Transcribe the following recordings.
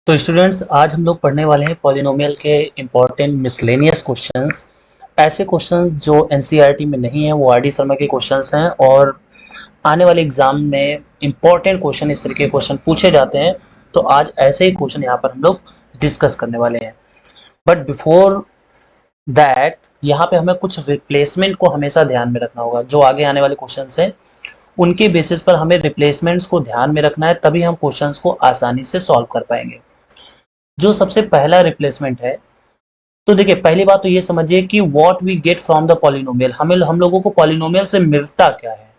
तो स्टूडेंट्स आज हम लोग पढ़ने वाले हैं पॉलिनोमियल के इम्पॉर्टेंट मिसलेनियस क्वेश्चंस। ऐसे क्वेश्चंस जो एनसीईआरटी में नहीं है वो आर डी शर्मा के क्वेश्चंस हैं और आने वाले एग्जाम में इम्पॉर्टेंट क्वेश्चन इस तरीके के क्वेश्चन पूछे जाते हैं। तो आज ऐसे ही क्वेश्चन यहाँ पर हम लोग डिस्कस करने वाले हैं। बट बिफोर दैट यहाँ पे हमें कुछ रिप्लेसमेंट को हमेशा ध्यान में रखना होगा। जो आगे आने वाले क्वेश्चन हैं उनके बेसिस पर हमें रिप्लेसमेंट्स को ध्यान में रखना है, तभी हम क्वेश्चंस को आसानी से सॉल्व कर पाएंगे। जो सबसे पहला रिप्लेसमेंट है, तो देखिए पहली बात तो ये समझिए कि what we get from the polynomial, हम लोगों को पॉलिनोमियल से मिलता क्या है।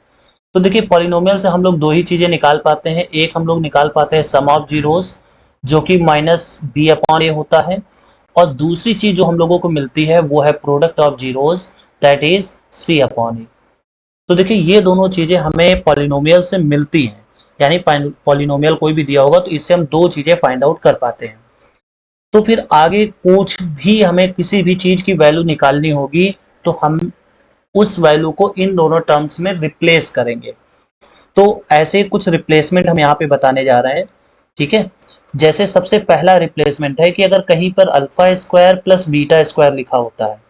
तो देखिए पॉलिनोमियल से हम लोग दो ही चीजें निकाल पाते हैं। एक हम लोग निकाल पाते हैं सम ऑफ जीरोस जो कि माइनस बी अपॉन ए होता है, और दूसरी चीज जो हम लोगों को मिलती है वो है product of zeros that is C upon A. तो देखिए ये दोनों चीजें हमें पॉलिनोमियल से मिलती हैं, यानी पॉलिनोमियल कोई भी दिया होगा तो इससे हम दो चीजें फाइंड आउट कर पाते हैं। तो फिर आगे कुछ भी हमें किसी भी चीज की वैल्यू निकालनी होगी तो हम उस वैल्यू को इन दोनों टर्म्स में रिप्लेस करेंगे। तो ऐसे कुछ रिप्लेसमेंट हम यहाँ पे बताने जा रहे हैं, ठीक है। जैसे सबसे पहला रिप्लेसमेंट है कि अगर कहीं पर alpha square plus beta square लिखा होता है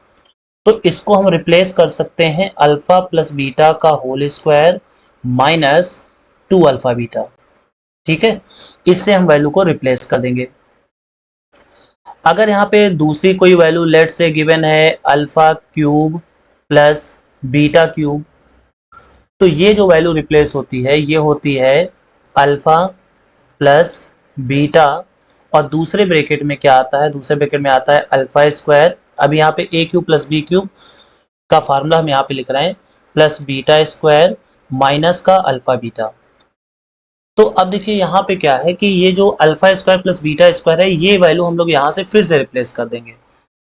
तो इसको हम रिप्लेस कर सकते हैं अल्फा प्लस बीटा का whole square minus 2 alpha beta, ठीक है। इससे हम वैल्यू को रिप्लेस कर देंगे। अगर यहाँ पे दूसरी कोई वैल्यू लेट से गिवन है alpha cube plus beta cube, तो ये जो वैल्यू रिप्लेस होती है ये होती है अल्फा प्लस बीटा, और दूसरे ब्रैकेट में क्या आता है, दूसरे ब्रैकेट में आता है अल्फा स्क्वायर। अब यहाँ पे ए क्यूब प्लस बी क्यूब का फार्मूला हम यहाँ पे लिख रहे हैं प्लस बीटा स्क्वायर माइनस का अल्फा बीटा। तो अब देखिए यहाँ पे क्या है कि ये जो alpha square plus beta square है ये वैल्यू हम लोग यहाँ से फिर से रिप्लेस कर देंगे,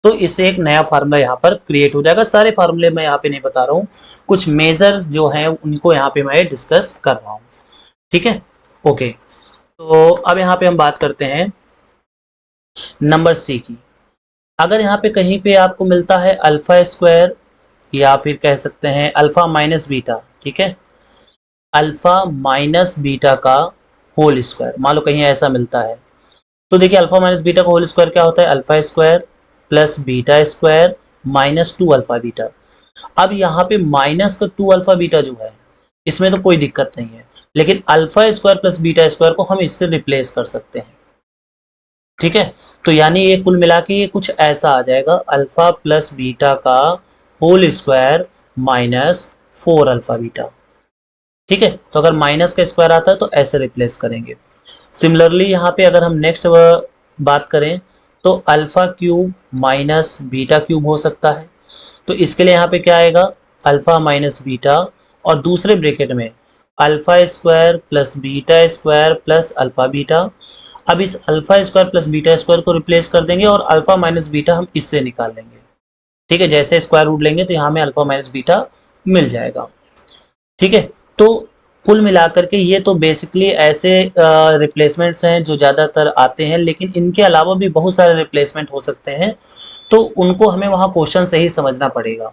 तो इससे एक नया फार्मूला यहाँ पर क्रिएट हो जाएगा। सारे फार्मूले मैं यहाँ पे नहीं बता रहा हूँ, कुछ मेजर जो है उनको यहाँ पे मैं डिस्कस कर रहा हूँ, ठीक है। ओके, तो अब यहाँ पे हम बात करते हैं नंबर सी की। अगर यहाँ पे कहीं पे आपको मिलता है अल्फा स्क्वायर या फिर कह सकते हैं अल्फा माइनस बीटा, ठीक है, अल्फा माइनस बीटा का होल स्क्वायर, मान लो कहीं ऐसा मिलता है, तो देखिए अल्फा माइनस बीटा का होल स्क्वायर क्या होता है, alpha square plus beta square minus 2 alpha beta. अब यहाँ पे माइनस का 2 अल्फा बीटा जो है इसमें तो कोई दिक्कत नहीं है, लेकिन alpha square plus beta square को हम इससे रिप्लेस कर सकते हैं, ठीक है। तो यानी ये कुल मिला के ये कुछ ऐसा आ जाएगा अल्फा प्लस बीटा का whole square minus 4 alpha beta, ठीक है। तो अगर माइनस का स्क्वायर आता है तो ऐसे रिप्लेस करेंगे। सिमिलरली यहाँ पे अगर हम नेक्स्ट बात करें तो alpha cube minus beta cube हो सकता है, तो इसके लिए यहाँ पे क्या आएगा अल्फा माइनस बीटा और दूसरे ब्रैकेट में alpha square plus beta square plus alpha beta. अब इस alpha square plus beta square को रिप्लेस कर देंगे और अल्फा माइनस बीटा हम इससे निकाल लेंगे, ठीक है। जैसे स्क्वायर रूट लेंगे तो यहाँ में अल्फा माइनस बीटा मिल जाएगा, ठीक है। तो कुल मिलाकर के ये तो बेसिकली ऐसे रिप्लेसमेंट्स हैं जो ज़्यादातर आते हैं, लेकिन इनके अलावा भी बहुत सारे रिप्लेसमेंट हो सकते हैं, तो उनको हमें वहाँ क्वेश्चन से ही समझना पड़ेगा,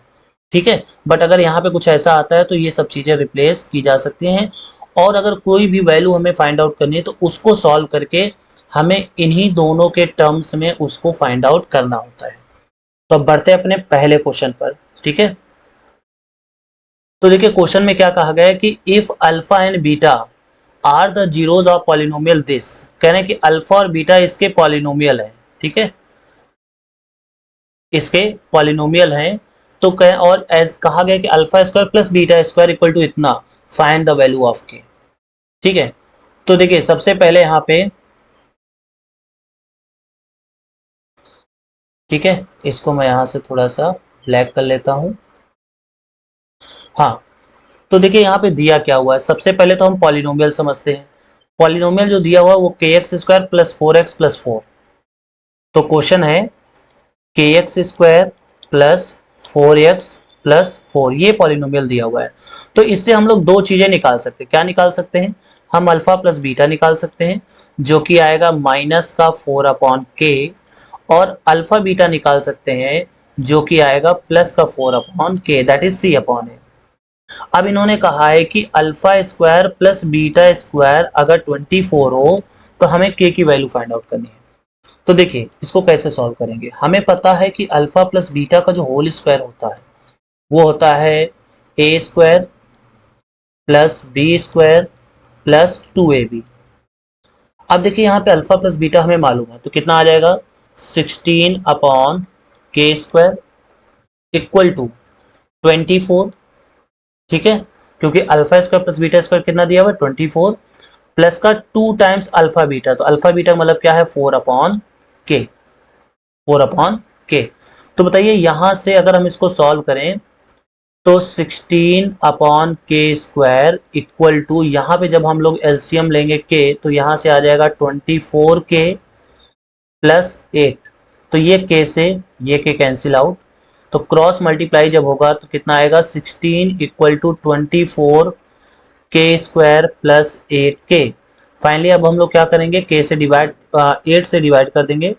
ठीक है। बट अगर यहाँ पे कुछ ऐसा आता है तो ये सब चीज़ें रिप्लेस की जा सकती हैं, और अगर कोई भी वैल्यू हमें फाइंड आउट करनी है तो उसको सॉल्व करके हमें इन्हीं दोनों के टर्म्स में उसको फाइंड आउट करना होता है। तो अब बढ़ते हैं अपने पहले क्वेश्चन पर, ठीक है। तो देखिए क्वेश्चन में क्या कहा गया है कि if alpha and beta are the zeros of polynomial this, कह रहे हैं कि अल्फा और बीटा इसके पॉलिनोमियल है, ठीक है, इसके पॉलिनोमियल हैं। तो कह और एज कहा गया कि alpha square plus beta square equal to इतना, find the value of K, ठीक है। तो देखिए सबसे पहले यहाँ पे, ठीक है, इसको मैं यहाँ से थोड़ा सा ब्लैक कर लेता हूँ। हाँ, तो देखिए यहाँ पे दिया क्या हुआ है, सबसे पहले तो हम पॉलिनोमियल समझते हैं। पॉलिनोमियल जो दिया हुआ है वो के x square plus 4x plus 4। तो क्वेश्चन है के x square plus 4x plus 4, ये पॉलिनोमियल दिया हुआ है। तो इससे हम लोग दो चीजें निकाल सकते हैं। क्या निकाल सकते हैं, हम अल्फा प्लस बीटा निकाल सकते हैं जो कि आएगा माइनस का 4 अपॉन के, और अल्फा बीटा निकाल सकते हैं जो कि आएगा प्लस का 4 अपॉन के, दैट इज सी अपॉन ए। अब इन्होंने कहा है कि alpha square plus beta square अगर 24 हो तो हमें के की वैल्यू फाइंड आउट करनी है। तो देखिए इसको कैसे सॉल्व करेंगे। हमें पता है कि अल्फा प्लस बीटा का जो होल स्क्वायर होता है वो होता है A square plus B square plus 2ab। अब देखिए यहाँ पे अल्फा प्लस बीटा हमें मालूम है, तो कितना आ जाएगा 16 अपॉन के स्क्वायर इक्वल टू 24। ठीक है, क्योंकि alpha square plus beta square कितना दिया हुआ है 24 प्लस का 2 टाइम्स अल्फा बीटा, तो अल्फा बीटा मतलब क्या है 4 अपॉन के, 4 अपॉन के। तो बताइए यहां से अगर हम इसको सॉल्व करें तो 16 अपॉन के स्क्वायर इक्वल टू, यहाँ पे जब हम लोग एलसीएम लेंगे के तो यहाँ से आ जाएगा 24 के प्लस 8। तो ये के से ये के कैंसिल आउट, तो क्रॉस मल्टीप्लाई जब होगा तो कितना आएगा 16 इक्वल टू 24 के स्क्वायर प्लस 8 के। फाइनली अब हम लोग क्या करेंगे, के से डिवाइड 8 से डिवाइड कर देंगे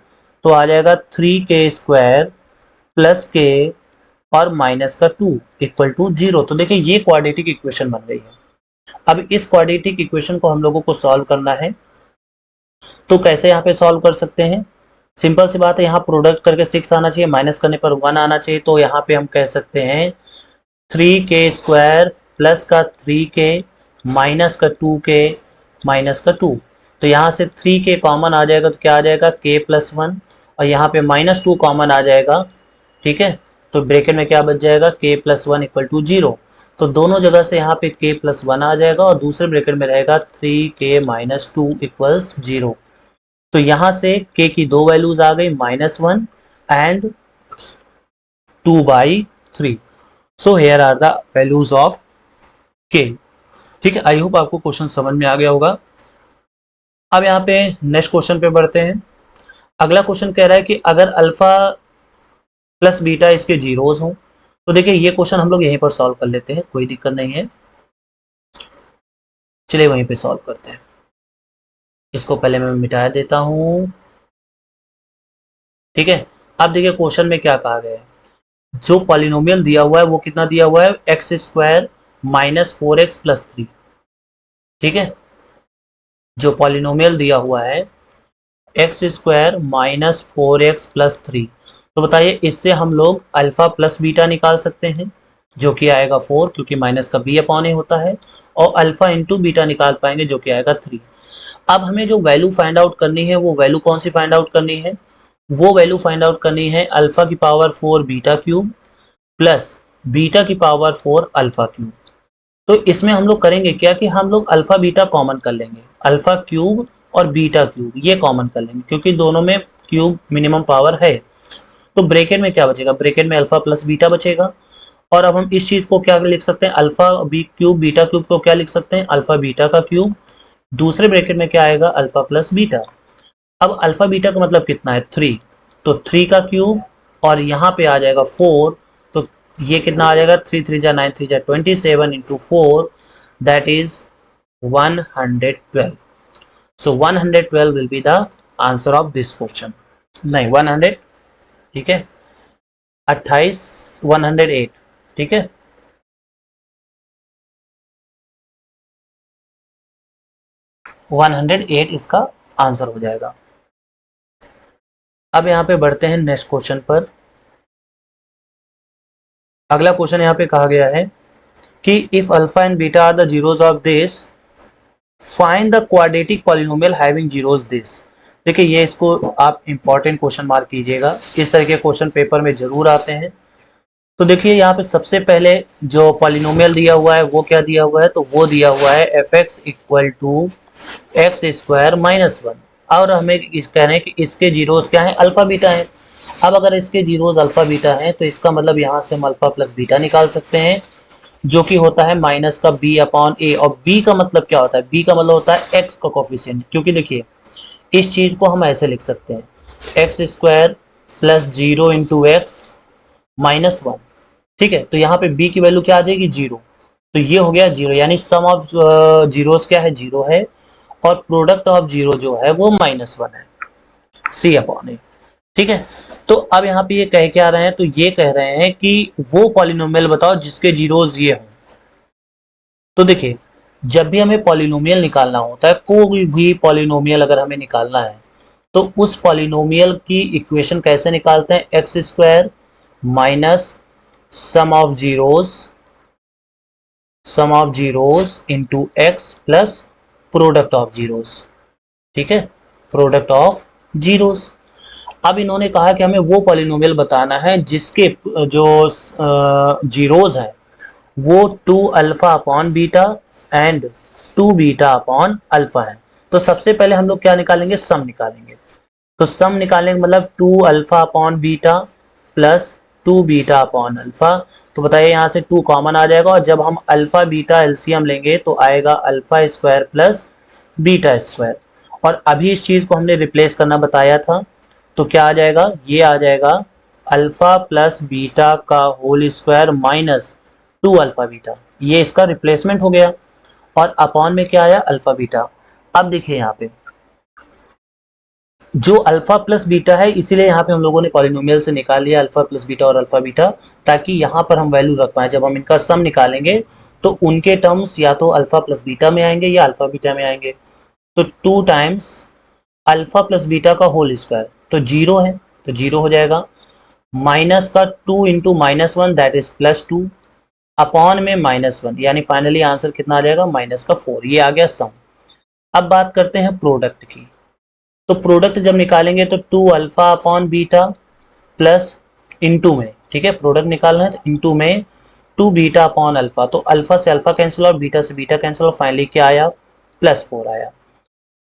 तो आ जाएगा 3 के स्क्वायर प्लस के और माइनस का 2 इक्वल टू 0। तो देखिए ये क्वाड्रेटिक इक्वेशन बन गई है। अब इस क्वाड्रेटिक इक्वेशन को हम लोगों को सॉल्व करना है, तो कैसे यहाँ पे सॉल्व कर सकते हैं। सिंपल सी बात है, यहाँ प्रोडक्ट करके 6 आना चाहिए, माइनस करने पर 1 आना चाहिए। तो यहाँ पे हम कह सकते हैं 3 के स्क्वायर प्लस का 3 के माइनस का 2 के माइनस का 2। तो यहाँ से 3 के कॉमन आ जाएगा तो क्या आ जाएगा के प्लस 1, और यहाँ पे माइनस 2 कॉमन आ जाएगा। ठीक है, तो ब्रैकेट में क्या बच जाएगा के प्लस 1 इक्वल टू 0। तो दोनों जगह से यहाँ पे के प्लस 1 आ जाएगा और दूसरे ब्रैकेट में रहेगा 3 के माइनस 2 इक्वल्स 0। तो यहाँ से के की दो वैल्यूज आ गई -1 and 2/3। So here are the values of K. ठीक है, आई होप आपको क्वेश्चन समझ में आ गया होगा। अब यहाँ पे नेक्स्ट क्वेश्चन पे बढ़ते हैं। अगला क्वेश्चन कह रहा है कि अगर अल्फा प्लस बीटा इसके जीरोस हों, तो देखिए ये क्वेश्चन हम लोग यहीं पर सॉल्व कर लेते हैं, कोई दिक्कत नहीं है। चलिए वहीं पे सॉल्व करते हैं। इसको पहले मैं मिटा देता हूं। ठीक है, अब देखिए क्वेश्चन में क्या कहा गया है। जो पॉलिनोमियल दिया हुआ है वो कितना दिया हुआ है X square minus 4x plus 3। ठीक है, जो पॉलिनोमियल दिया हुआ है X square minus 4x plus 3। तो बताइए इससे हम लोग अल्फा प्लस बीटा निकाल सकते हैं, जो कि आएगा 4 क्योंकि माइनस का बी अपॉन ए होता है, और अल्फा इंटू बीटा निकाल पाएंगे जो कि आएगा 3। अब हमें जो वैल्यू फाइंड आउट करनी है वो वैल्यू कौन सी फाइंड आउट करनी है, वो वैल्यू फाइंड आउट करनी है अल्फा की power 4 beta cube plus beta की पावर 4 अल्फा क्यूब। तो इसमें हम लोग करेंगे क्या कि हम लोग अल्फा बीटा कॉमन कर लेंगे, अल्फा क्यूब और बीटा क्यूब ये कॉमन कर लेंगे क्योंकि दोनों में क्यूब मिनिमम पावर है। तो ब्रैकेट में क्या बचेगा, ब्रैकेट में अल्फा प्लस बीटा बचेगा। और अब हम इस चीज को क्या लिख सकते हैं, alpha B cube beta cube को क्या लिख सकते हैं अल्फा बीटा का क्यूब। दूसरे ब्रैकेट में क्या आएगा अल्फा प्लस बीटा। अब अल्फा बीटा का मतलब कितना है 3, तो 3 का क्यूब और यहाँ पे आ जाएगा 4। तो ये कितना आ जाएगा 3 3 जा 9 3 जा 27 into 4 that is 112। So 112 will be the answer of this question. नहीं 100, ठीक है 28 108। ठीक है, वन 108 इसका आंसर हो जाएगा। अब यहाँ पे बढ़ते हैं नेक्स्ट क्वेश्चन पर। अगला क्वेश्चन यहाँ पे कहा गया है कि if alpha and beta are the zeros of this find the quadratic polynomial having zeros this. देखिए ये इसको आप इंपॉर्टेंट क्वेश्चन मार्क कीजिएगा, इस तरह के क्वेश्चन पेपर में जरूर आते हैं। तो देखिए यहाँ पे सबसे पहले जो पॉलिनोमियल दिया हुआ है वो क्या दिया हुआ है, तो वो दिया हुआ है F X equal to X square minus 1, और हमें इस कह रहे हैं कि इसके जीरोस क्या है अल्फा बीटा है। अब अगर इसके जीरोस अल्फा बीटा है तो इसका मतलब यहाँ से हम अल्फा प्लस बीटा निकाल सकते हैं, जो कि होता है माइनस का बी अपॉन ए। और बी का मतलब क्या होता है, बी का मतलब होता है एक्स का कोफिशिएंट। क्योंकि देखिए इस चीज को हम ऐसे लिख सकते हैं X square plus 0 into x minus 1। ठीक है, तो यहाँ पे बी की वैल्यू क्या आ जाएगी 0, तो ये हो गया 0, यानी सम ऑफ जीरोस क्या है 0 है, और प्रोडक्ट ऑफ 0 जो है वो -1 है, सी अपॉन ए। ठीक है, तो अब यहाँ पे ये कह क्या रहे हैं, तो ये कह रहे हैं कि वो पॉलिनोमियल बताओ जिसके जीरोस ये हों। तो देखिए जब भी हमें पॉलिनोमियल निकालना होता है, कोई भी पॉलिनोमियल अगर हमें निकालना है तो उस पॉलिनोमियल की इक्वेशन कैसे निकालते हैं? X square minus sum of zeros into x plus product of zeros. ठीक है, प्रोडक्ट ऑफ जीरोस। अब इन्होंने कहा कि हमें वो पॉलिनोमियल बताना है जिसके जो जीरोस है वो 2 alpha upon beta and 2 beta upon alpha है। तो सबसे पहले हम लोग क्या निकालेंगे? सम निकालेंगे। तो सम निकालने का मतलब 2 alpha upon beta plus 2 beta upon alpha. तो बताइए, यहाँ से 2 कॉमन आ जाएगा और जब हम अल्फा बीटा एलसीएम लेंगे तो आएगा alpha square plus beta square. और अभी इस चीज को हमने रिप्लेस करना बताया था, तो क्या आ जाएगा? ये आ जाएगा अल्फा प्लस बीटा का whole square minus 2 alpha beta. ये इसका रिप्लेसमेंट हो गया। और अपॉन में क्या आया? Alpha beta. अब देखिए यहाँ पे जो अल्फा प्लस बीटा है, इसीलिए यहाँ पे हम लोगों ने पॉलिनोमियल से निकाल लिया अल्फा प्लस बीटा और अल्फा बीटा, ताकि यहाँ पर हम वैल्यू रख पाए। जब हम इनका सम निकालेंगे तो उनके टर्म्स या तो अल्फा प्लस बीटा में आएंगे या अल्फा बीटा में आएंगे। तो 2 टाइम्स अल्फा प्लस बीटा का होल स्क्वायर तो 0 है, तो 0 हो जाएगा। माइनस का 2 इंटू -1 दैट इज +2 अपॉन में -1, यानी फाइनली आंसर कितना आ जाएगा? -4। ये आ गया सम। अब बात करते हैं प्रोडक्ट की। तो प्रोडक्ट जब निकालेंगे तो 2 alpha upon beta plus into में, ठीक है, प्रोडक्ट निकालना है तो इंटू में 2 बीटा अपॉन अल्फा। तो अल्फा से अल्फा कैंसिल और बीटा से बीटा कैंसिल और फाइनली क्या आया? +4 आया।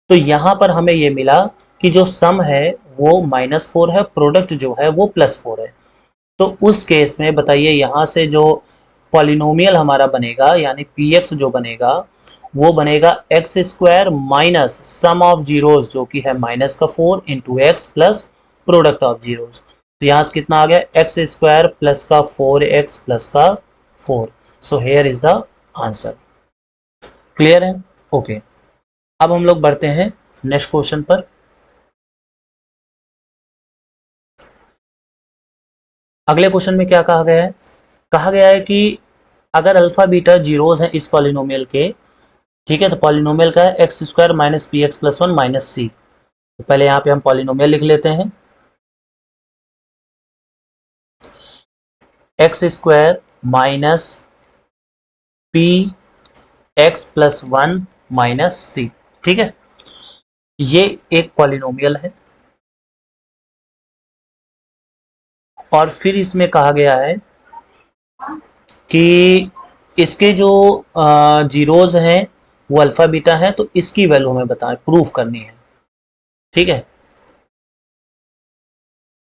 तो यहाँ पर हमें ये मिला कि जो सम है वो -4 है, प्रोडक्ट जो है वो +4 है। तो उस केस में बताइए, यहाँ से जो पॉलिनोमियल हमारा बनेगा यानी px जो बनेगा वो बनेगा x square minus sum of zeros जो कि है -4 into x plus product of zeros. तो यहाँ से कितना आ गया? एक्स स्क्वायर प्लस का 4x प्लस का 4। So here is the answer. Clear है? ओके। अब हम लोग बढ़ते हैं नेक्स्ट क्वेश्चन पर। अगले क्वेश्चन में क्या कहा गया है? कहा गया है कि अगर अल्फा बीटा जीरोस हैं इस पॉलिनोमियल के, ठीक है, तो पॉलिनोमियल का है X square minus P X plus 1 minus C. तो पहले यहाँ पे हम पॉलिनोमियल लिख लेते हैं। X square minus P X plus 1 minus C, ठीक है, ये एक पॉलिनोमियल है। और फिर इसमें कहा गया है कि इसके जो जीरोज हैं वो अल्फा बीटा है, तो इसकी वैल्यू हमें बताएं, प्रूफ करनी है। ठीक है,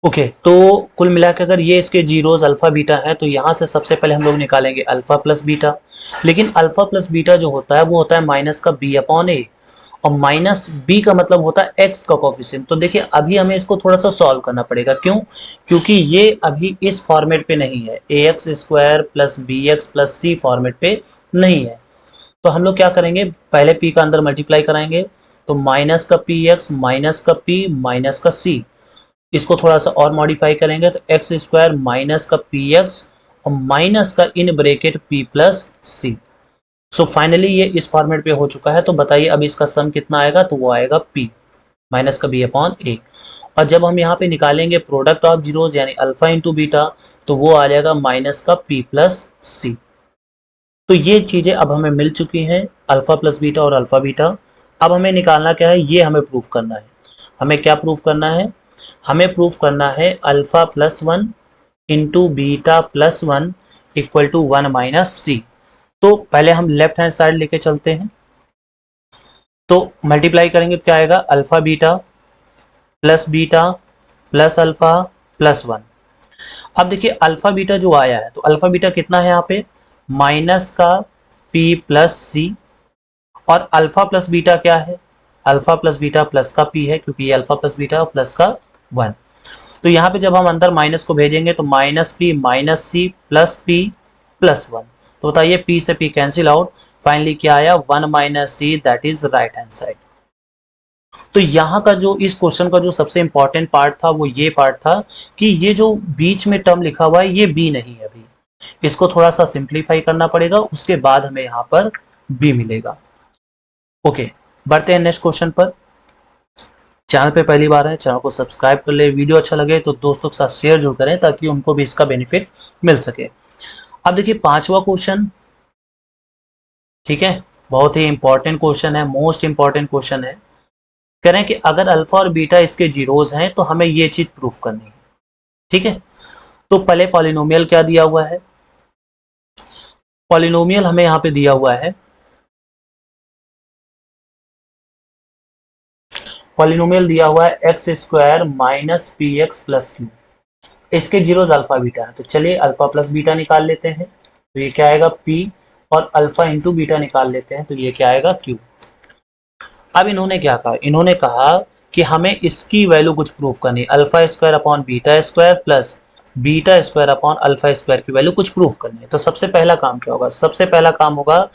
ओके। तो कुल मिला के अगर ये इसके जीरोस अल्फा बीटा है तो यहाँ से सबसे पहले हम लोग निकालेंगे अल्फा प्लस बीटा। लेकिन अल्फा प्लस बीटा जो होता है वो होता है माइनस का बी अपॉन ए, और माइनस बी का मतलब होता है एक्स का कोफिशिएंट। तो देखिए अभी हमें इसको थोड़ा सा सॉल्व करना पड़ेगा। क्यों? क्योंकि ये अभी इस फॉर्मेट पे नहीं है, A X square plus B X plus C format पे नहीं है। तो हम लोग क्या करेंगे? पहले पी का अंदर मल्टीप्लाई कराएंगे, तो माइनस का पी एक्स माइनस का पी माइनस का सी। इसको थोड़ा सा और मॉडिफाई करेंगे तो एक्स स्क्वायर माइनस का पी एक्स और माइनस का in bracket P plus C. So finally ये इस फॉर्मेट पे हो चुका है। तो बताइए अब इसका सम कितना आएगा? तो वो आएगा पी माइनस का बी अपॉन ए। और जब हम यहाँ पे निकालेंगे प्रोडक्ट ऑफ जीरोस यानी अल्फा इंटू बीटा, तो वो आ जाएगा माइनस का पी प्लस सी। तो ये चीजें अब हमें मिल चुकी हैं, अल्फा प्लस बीटा और अल्फा बीटा। अब हमें निकालना क्या है? ये हमें प्रूफ करना है। हमें क्या प्रूफ करना है? हमें प्रूफ करना है alpha plus 1 into beta plus 1 equal to 1 minus C. तो पहले हम लेफ्ट हैंड साइड लेके चलते हैं, तो मल्टीप्लाई करेंगे तो क्या आएगा? Alpha beta plus alpha plus 1। अब देखिए अल्फा बीटा जो आया है, तो अल्फा बीटा कितना है यहाँ पे? माइनस का पी प्लस सी। और अल्फा प्लस बीटा क्या है? अल्फा प्लस बीटा प्लस का पी है, क्योंकि ये अल्फा प्लस बीटा और प्लस का 1। तो यहाँ पे जब हम अंदर माइनस को भेजेंगे तो minus P minus C plus P plus 1। तो बताइए पी से पी कैंसिल आउट, फाइनली क्या आया? 1 minus C, that is right hand side. तो यहाँ का जो इस क्वेश्चन का जो सबसे इंपॉर्टेंट पार्ट था वो ये पार्ट था कि ये जो बीच में टर्म लिखा हुआ है ये बी नहीं है। अभी इसको थोड़ा सा सिंप्लीफाई करना पड़ेगा, उसके बाद हमें यहाँ पर बी मिलेगा। ओके, बढ़ते हैं नेक्स्ट क्वेश्चन पर। चैनल पे पहली बार है, चैनल को सब्सक्राइब कर ले। वीडियो अच्छा लगे तो दोस्तों के साथ शेयर जरूर करें ताकि उनको भी इसका बेनिफिट मिल सके। अब देखिए पांचवा क्वेश्चन, ठीक है, बहुत ही इंपॉर्टेंट क्वेश्चन है, मोस्ट इंपॉर्टेंट क्वेश्चन है। कह रहे हैं कि अगर अल्फा और बीटा इसके जीरोज हैं तो हमें ये चीज प्रूफ करनी है। ठीक है, तो पहले पॉलिनोमियल क्या दिया हुआ है, पॉलिनोमियल हमें यहाँ पे दिया हुआ है, पॉलिनोमियल दिया हुआ है X square minus P X plus Q. इसके जीरोज अल्फा बीटा है, तो चलिए अल्फा प्लस बीटा निकाल लेते हैं। तो ये क्या आएगा पी, और अल्फा इंटू बीटा निकाल लेते हैं तो ये क्या आएगा क्यू। अब इन्होंने क्या कहा, इन्होंने कहा कि हमें इसकी वैल्यू कुछ प्रूफ करनी है, alpha square upon beta square plus beta square upon alpha square की वैल्यू कुछ प्रूफ करनी है। तो सबसे पहला काम क्या होगा, सबसे पहला काम होगा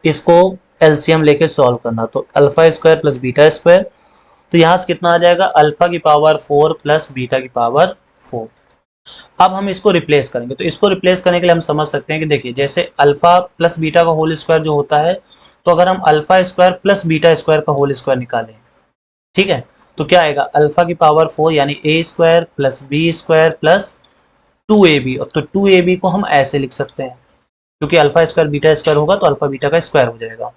इसको एलसीएम लेके सॉल्व करना। तो alpha square plus beta square, तो यहाँ से कितना आ जाएगा, अल्फा की पावर 4 प्लस बीटा की पावर 4। अब हम इसको रिप्लेस करेंगे, तो इसको रिप्लेस करने के लिए हम समझ सकते हैं कि देखिए जैसे अल्फा प्लस बीटा का होल स्क्वायर जो होता है, तो अगर हम alpha square plus beta square का होल स्क्वायर निकालें, ठीक है, तो क्या आएगा, अल्फा की पावर 4 यानी A square plus B square plus 2ab। तो 2ab को हम ऐसे लिख सकते हैं, क्योंकि अल्फा स्क्वायर बीटा स्क्वायर होगा तो अल्फा बीटा का स्क्वायर हो जाएगा।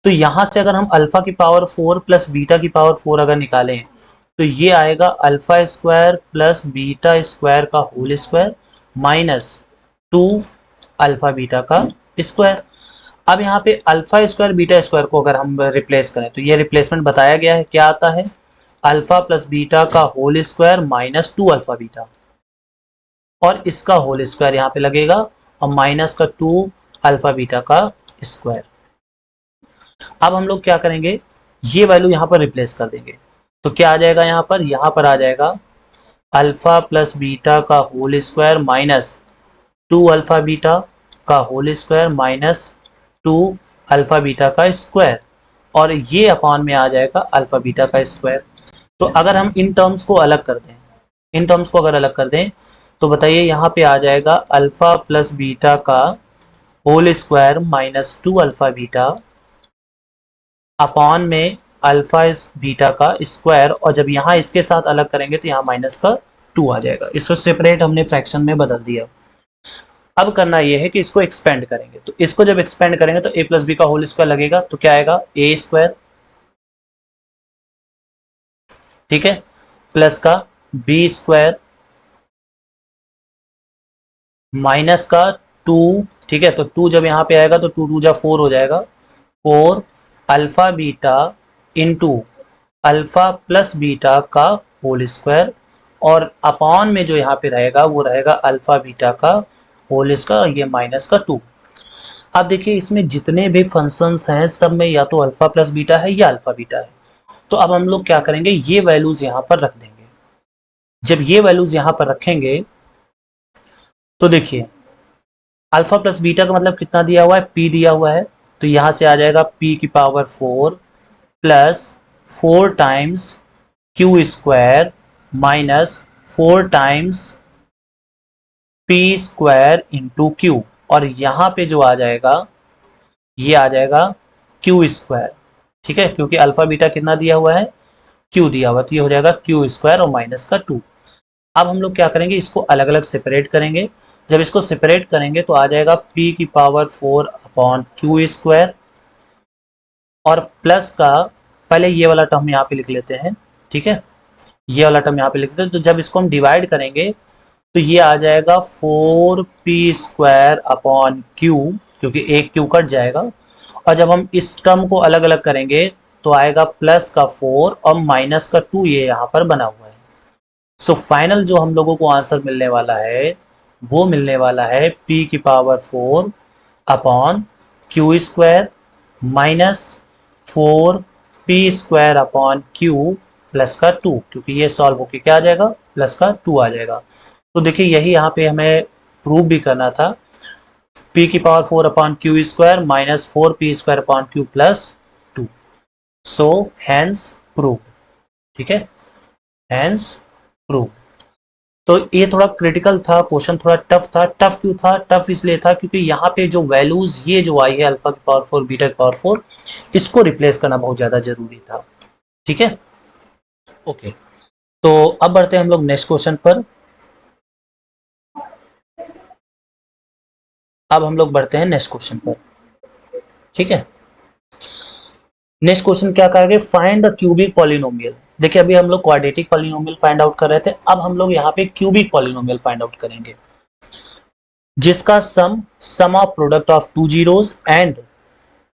तो यहां से अगर हम अल्फा की पावर 4 प्लस बीटा की पावर 4 अगर निकालें तो ये आएगा alpha square plus beta square का whole square minus 2 alpha beta का स्क्वायर। अब यहाँ पे अल्फा स्क्वायर बीटा स्क्वायर को अगर हम रिप्लेस करें तो ये रिप्लेसमेंट बताया गया है, क्या आता है, अल्फा प्लस बीटा का whole square minus 2 alpha beta, और इसका होल स्क्वायर यहाँ पे लगेगा, और माइनस का 2 अल्फा बीटा का स्क्वायर। अब हम लोग क्या करेंगे, ये वैल्यू यहाँ पर रिप्लेस कर देंगे। तो क्या आ जाएगा यहाँ पर आ जाएगा अल्फा प्लस बीटा का whole square minus 2 alpha beta का whole square minus 2 alpha beta का स्क्वायर, और ये अपॉन में आ जाएगा अल्फा बीटा का स्क्वायर। तो अगर हम इन टर्म्स को अलग कर दें, इन टर्म्स को अगर अलग कर दें तो बताइए यहाँ पे आ जाएगा अल्फा प्लस बीटा का whole square minus 2 alpha beta upon में अल्फा बीटा का स्क्वायर, और जब यहाँ इसके साथ अलग करेंगे तो यहाँ माइनस का 2 आ जाएगा। इसको सेपरेट हमने फ्रैक्शन में बदल दिया। अब करना यह है कि इसको एक्सपेंड करेंगे, तो इसको जब एक्सपेंड करेंगे तो ए प्लस बी का होल स्क्वायर लगेगा, तो क्या आएगा ए स्क्वायर, ठीक है, प्लस का बी स्क्वायर माइनस का 2, ठीक है, तो 2 जब यहाँ पे आएगा तो 2 2 जा 4 हो जाएगा, 4 alpha beta into alpha plus beta का होल स्क्वायर, और अपॉन में जो यहाँ पे रहेगा वो रहेगा अल्फा बीटा का होल स्क्वायर, ये माइनस का 2। अब देखिए इसमें जितने भी फंक्शंस हैं सब में या तो अल्फा प्लस बीटा है या अल्फा बीटा है। तो अब हम लोग क्या करेंगे, ये वैल्यूज यहाँ पर रख देंगे। जब ये वैल्यूज यहाँ पर रखेंगे तो देखिए अल्फा प्लस बीटा का मतलब कितना दिया हुआ है, पी दिया हुआ है, तो यहाँ से आ जाएगा पी की power 4 plus 4 times Q square minus 4 times P square into Q, और यहाँ पे जो आ जाएगा ये आ जाएगा क्यू स्क्वायर, ठीक है, क्योंकि अल्फा बीटा कितना दिया हुआ है, क्यू दिया हुआ, तो ये हो जाएगा क्यू स्क्वायर और माइनस का 2। अब हम लोग क्या करेंगे, इसको अलग अलग सेपरेट करेंगे। जब इसको सेपरेट करेंगे तो आ जाएगा p की पावर 4 अपॉन क्यू स्क्वायर, और प्लस का पहले ये वाला टर्म यहाँ पे लिख लेते हैं, ठीक है, ये वाला टर्म यहाँ पे लिख लेते हैं। तो जब इसको हम डिवाइड करेंगे तो ये आ जाएगा 4p स्क्वायर अपॉन क्यू, क्योंकि एक क्यू कट जाएगा, और जब हम इस टर्म को अलग अलग करेंगे तो आएगा प्लस का 4 और माइनस का 2, ये यहाँ पर बना हुआ है। सो फाइनल जो हम लोगों को आंसर मिलने वाला है वो मिलने वाला है p की power 4 upon Q square minus 4p square upon Q plus का 2, क्योंकि ये सॉल्व होके क्या आ जाएगा, प्लस का 2 आ जाएगा। तो देखिए यही यहाँ पे हमें प्रूव भी करना था, p की power 4 upon Q square minus 4p square upon Q plus 2। So hence proved, ठीक है, हैंस प्रूव। तो ये थोड़ा क्रिटिकल था क्वेश्चन, थोड़ा टफ था। टफ क्यों था, टफ इसलिए था क्योंकि यहाँ पे जो वैल्यूज ये जो आई है अल्फा की पावर 4 बीटा की पावर 4, इसको रिप्लेस करना बहुत ज्यादा जरूरी था, ठीक है। ओके, तो अब बढ़ते हैं हम लोग नेक्स्ट क्वेश्चन पर। अब हम लोग बढ़ते हैं नेक्स्ट क्वेश्चन पर, ठीक है। नेक्स्ट क्वेश्चन क्या कहा गया, फाइंड द क्यूबिक पॉलिनोमियल। देखिए अभी हम लोग क्वाड्रेटिक पॉलिनोमियल फाइंड आउट कर रहे थे, अब हम लोग यहाँ पे क्यूबिक पॉलिनोमियल फाइंड आउट करेंगे, जिसका sum of product of two zeros and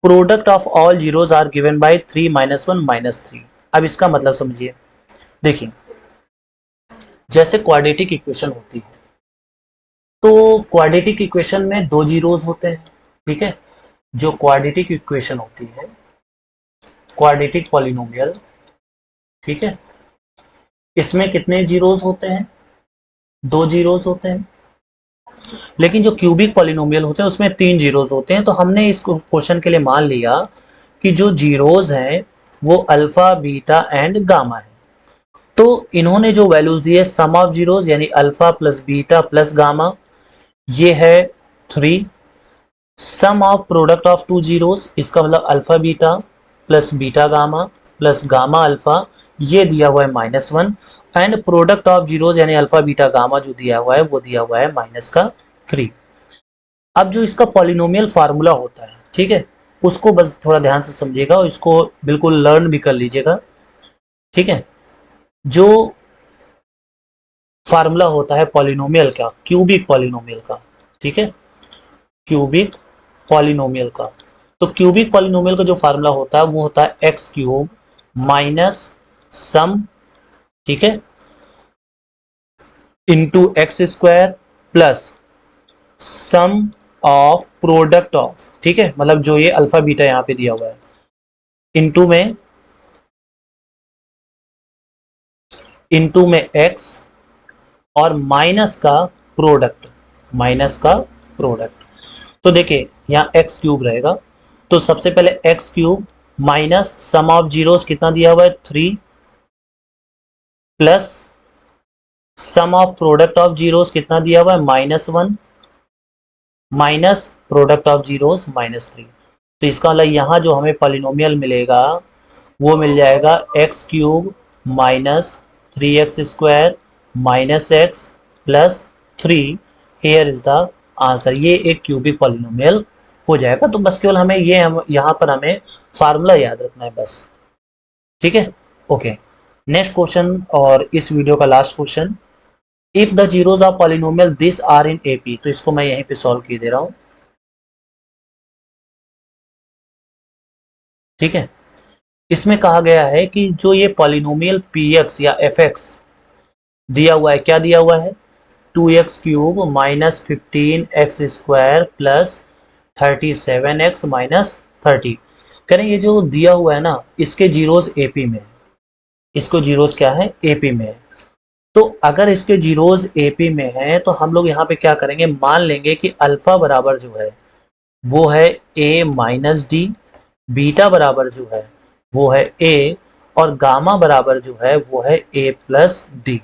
product of all zeros are given by 3 - 1 -3। अब इसका मतलब समझिए, देखिए जैसे क्वाड्रेटिक इक्वेशन होती है, तो क्वाड्रेटिक इक्वेशन में दो जीरोस होते हैं, ठीक है। जो क्वाड्रेटिक इक्वेशन होती है, क्वाड्रेटिक पॉलिनोमियल, ठीक है, इसमें कितने जीरोस होते हैं, दो जीरोस होते हैं। लेकिन जो क्यूबिक पॉलिनोमियल होते हैं उसमें तीन जीरोस होते हैं। तो हमने इस क्वेश्चन के लिए मान लिया कि जो जीरोस हैं वो अल्फा, बीटा एंड गामा है। तो इन्होंने जो वैल्यूज दी है, सम ऑफ जीरोस यानी alpha plus beta plus gamma, ये है 3। Sum of product of two zeros, इसका मतलब alpha beta plus beta gamma plus gamma alpha, ये दिया हुआ है -1। एंड प्रोडक्ट ऑफ जीरोस यानी अल्फा बीटा गामा जो दिया हुआ है वो दिया हुआ है -3। अब जो इसका पॉलिनोमियल फार्मूला होता है, ठीक है, उसको बस थोड़ा ध्यान से समझिएगा और इसको बिल्कुल लर्न भी कर लीजिएगा, ठीक है। जो फार्मूला होता है पॉलिनोमियल का, क्यूबिक पॉलिनोमियल का, ठीक है, क्यूबिक पॉलिनोमियल का, तो क्यूबिक पॉलिनोमियल का जो फार्मूला होता है वो होता है एक्स क्यूब माइनस सम, ठीक है, into X square plus sum of product of, ठीक है, मतलब जो ये अल्फा बीटा यहाँ पे दिया हुआ है, इंटू में एक्स और माइनस का प्रोडक्ट। तो देखिए यहाँ एक्स क्यूब रहेगा, तो सबसे पहले X cube minus sum of zeros कितना दिया हुआ है 3 plus sum of product of zeros कितना दिया हुआ है -1 माइनस प्रोडक्ट ऑफ जीरोस -3। तो इसका मतलब यहाँ जो हमें पॉलिनोमियल मिलेगा वो मिल जाएगा x cube minus 3x² minus x plus 3। Here is the answer. ये एक क्यूबिक पॉलिनोमियल हो जाएगा। तो बस केवल हमें ये यहाँ पर हमें फार्मूला याद रखना है बस, ठीक है। ओके, नेक्स्ट क्वेश्चन और इस वीडियो का last question, if the zeros of polynomial this are in AP. तो इसको मैं यहीं पे सॉल्व किए दे रहा हूँ, ठीक है। इसमें कहा गया है कि जो ये पॉलिनोमियल px या fx दिया हुआ है, क्या दिया हुआ है, 2x³ minus 15x² plus 37x minus 30। कह रहे हैं ये जो दिया हुआ है ना, इसके जीरोस एपी में, इसको जीरोस क्या है, एपी में है। तो अगर इसके जीरोस एपी में है तो हम लोग यहाँ पे क्या करेंगे, मान लेंगे कि अल्फा बराबर जो है वो है a माइनस डी, बीटा बराबर जो है वो है a, और गामा बराबर जो है वो है a प्लस डी।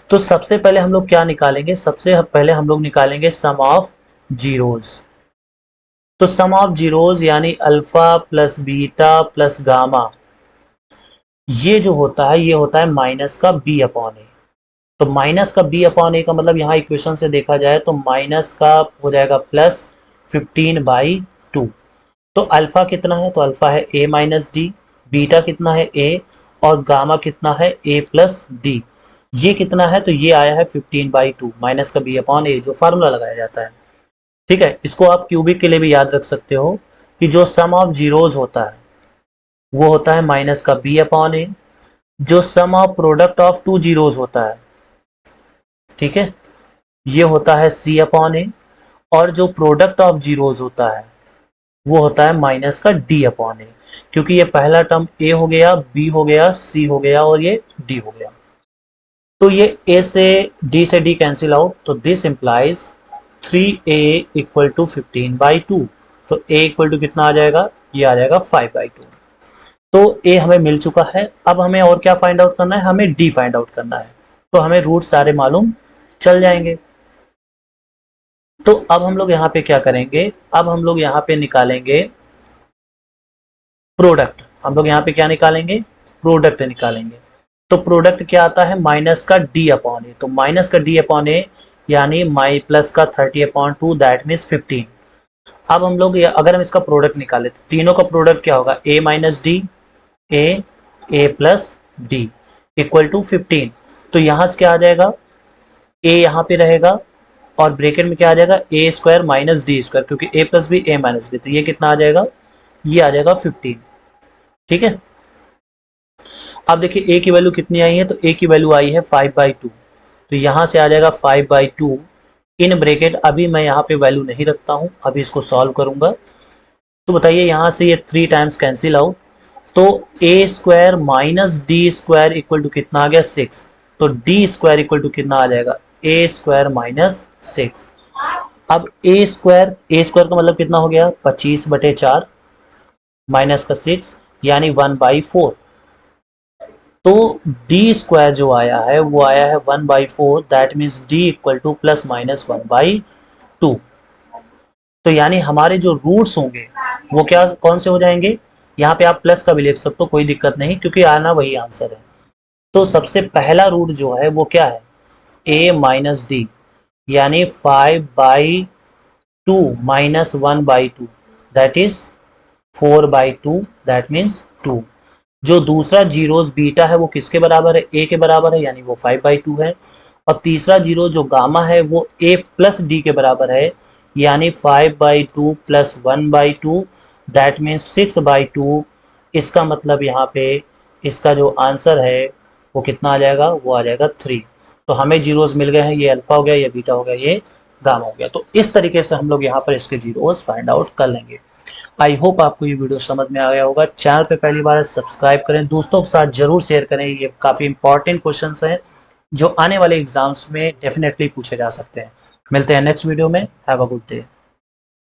तो सबसे पहले हम लोग क्या निकालेंगे, सबसे पहले हम लोग निकालेंगे सम ऑफ जीरोस। तो सम ऑफ जीरोस यानी alpha plus beta plus gamma, ये जो होता है ये होता है माइनस का b अपॉन ए। तो माइनस का b अपॉन ए का मतलब यहाँ इक्वेशन से देखा जाए तो माइनस का हो जाएगा प्लस 15/2। तो अल्फा कितना है, तो अल्फा है a माइनस डी, बीटा कितना है a, और गामा कितना है a प्लस डी। ये कितना है, तो ये आया है 15/2 माइनस का b अपॉन ए, जो फार्मूला लगाया जाता है, ठीक है। इसको आप क्यूबिक के लिए भी याद रख सकते हो कि जो सम ऑफ जीरोस होता है वो होता है माइनस का b अपॉन ए, जो sum of product of two zeros होता है, ठीक है, ये होता है c अपॉन ए, और जो प्रोडक्ट ऑफ जीरोस होता है वो होता है माइनस का d अपॉन ए, क्योंकि ये पहला टर्म a हो गया, b हो गया, c हो गया और ये d हो गया। तो ये a से d कैंसिल आउट, तो this implies 3a equal to 15/2। तो a इक्वल टू कितना आ जाएगा, ये आ जाएगा 5/2। तो a हमें मिल चुका है। अब हमें और क्या फाइंड आउट करना है, हमें d फाइंड आउट करना है। तो हमें रूट सारे मालूम चल जाएंगे। तो अब हम लोग यहाँ पे क्या करेंगे, अब हम लोग यहाँ पे निकालेंगे प्रोडक्ट। हम लोग यहाँ पे क्या निकालेंगे, प्रोडक्ट निकालेंगे। तो प्रोडक्ट क्या आता है, माइनस का डी अपॉन ए, तो माइनस का डी अपॉन ए यानी माई प्लस का 30/2 दैट मीन्स 15। अब हम लोग अगर हम इसका प्रोडक्ट निकाले तो तीनों का प्रोडक्ट क्या होगा, A minus D, A plus D equal to 15। तो यहां से क्या आ जाएगा, ए यहाँ पे रहेगा और ब्रेकेट में क्या आ जाएगा, ए स्क्वायर माइनस डी स्क्वायर, क्योंकि ए प्लस बी ए माइनस बी, तो ये कितना आ जाएगा, ये आ जाएगा 15। ठीक है, अब देखिए ए की वैल्यू कितनी आई है, तो ए की वैल्यू आई है 5/2, तो यहां से आ जाएगा 5/2 इन ब्रेकेट। अभी मैं यहाँ पे वैल्यू नहीं रखता हूँ, अभी इसको सॉल्व करूंगा। तो बताइए यहाँ से ये 3 टाइम्स कैंसिल आउट, तो A square minus D square equal to कितना आ गया, 6। तो डी स्क्वायर इक्वल टू कितना आ जाएगा, ए स्क्वायर माइनस 6। अब ए स्क्वायर का मतलब कितना हो गया, 25/4 माइनस का 6 यानी 1/4। तो डी स्क्वायर जो आया है वो आया है 1/4, that means D equal two plus minus 1/2। तो यानी हमारे जो रूट्स होंगे वो क्या कौन से हो जाएंगे, यहाँ पे आप प्लस का भी लिख सकते हो, कोई दिक्कत नहीं, क्योंकि आना वही आंसर है। तो सबसे पहला रूट जो है वो क्या है, ए माइनस डी, यानी 5/2 minus 1/2 that is 4/2, that means 2। जो दूसरा जीरोस बीटा है वो किसके बराबर है, ए के बराबर है, यानी वो 5/2 है। और तीसरा जीरो जो गामा है वो ए प्लस डी के बराबर है, यानी 5/2 प्लस 1/2 दैट मीन्स 6/2। इसका मतलब यहाँ पे इसका जो आंसर है वो कितना आ जाएगा, वो आ जाएगा 3। तो हमें जीरोस मिल गए हैं, ये अल्फा हो गया, ये बीटा हो गया, ये गामा हो गया। तो इस तरीके से हम लोग यहाँ पर इसके जीरोस फाइंड आउट कर लेंगे। आई होप आपको ये वीडियो समझ में आ गया होगा। चैनल पे पहली बार सब्सक्राइब करें, दोस्तों के साथ जरूर शेयर करें, ये काफ़ी इंपॉर्टेंट क्वेश्चंस हैं जो आने वाले एग्जाम्स में डेफिनेटली पूछे जा सकते हैं। मिलते हैं नेक्स्ट वीडियो में, हैव अ गुड डे।